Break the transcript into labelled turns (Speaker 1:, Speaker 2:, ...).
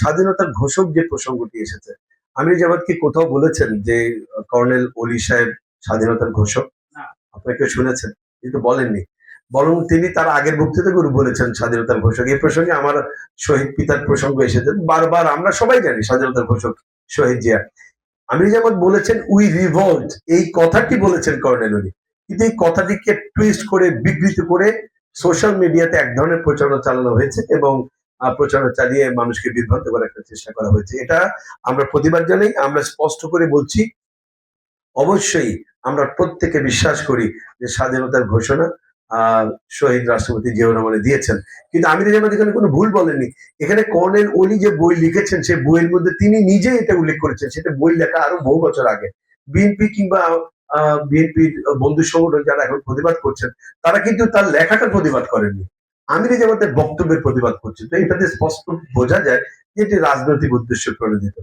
Speaker 1: স্বাধীনতার ঘোষক যে প্রসঙ্গটি এসেছে, আমির জামাত কি কোথাও বলেছেন যে কর্নেল ওলি সাহেব স্বাধীনতার ঘোষক? আপনাকে শুনেছেন? কিন্তু বলেননি। বরং তিনি তার আগের বক্তৃতাগুলো বলেছেন স্বাধীনতার ঘোষক। এই প্রসঙ্গে আমার শহীদ পিতার প্রসঙ্গ এসেছে বারবার। আমরা সবাই জানি স্বাধীনতার ঘোষক শহীদ জিয়া। আমির জামাত বলেছেন উই রিভল্ট, এই কথাটি বলেছেন কর্নেল ওলি। কিন্তু এই কথাটিকে টুইস্ট করে বিকৃত করে সোশ্যাল মিডিয়াতে এক ধরনের প্রচারণা চালানো হয়েছে এবং প্রচারণা চালিয়ে মানুষকে বিভ্রান্ত করার একটা চেষ্টা করা হয়েছে। এটা আমরা প্রতিবাদ জানাই। আমরা স্পষ্ট করে বলছি, অবশ্যই আমরা প্রত্যেকে বিশ্বাস করি যে স্বাধীনতার ঘোষণা শহীদ রাষ্ট্রপতি জিয়াউর রহমান দিয়েছেন। কিন্তু আমির জামাত এখানে কোনো ভুল বলেননি। এখানে কর্নেল ওলি যে বই লিখেছেন, সেই বইয়ের মধ্যে তিনি নিজে এটা উল্লেখ করেছেন। সেটা বই লেখা আরো বহু বছর আগে। বিএনপি কিংবা বিএনপির বন্ধু সংগঠন যারা এখন প্রতিবাদ করছেন, তারা কিন্তু তার লেখাটার প্রতিবাদ করেননি, আমির জামাতের বক্তব্যের প্রতিবাদ করছে। তো এটাতে স্পষ্ট বোঝা যায় যে এটি রাজনৈতিক উদ্দেশ্য প্রণোদিত।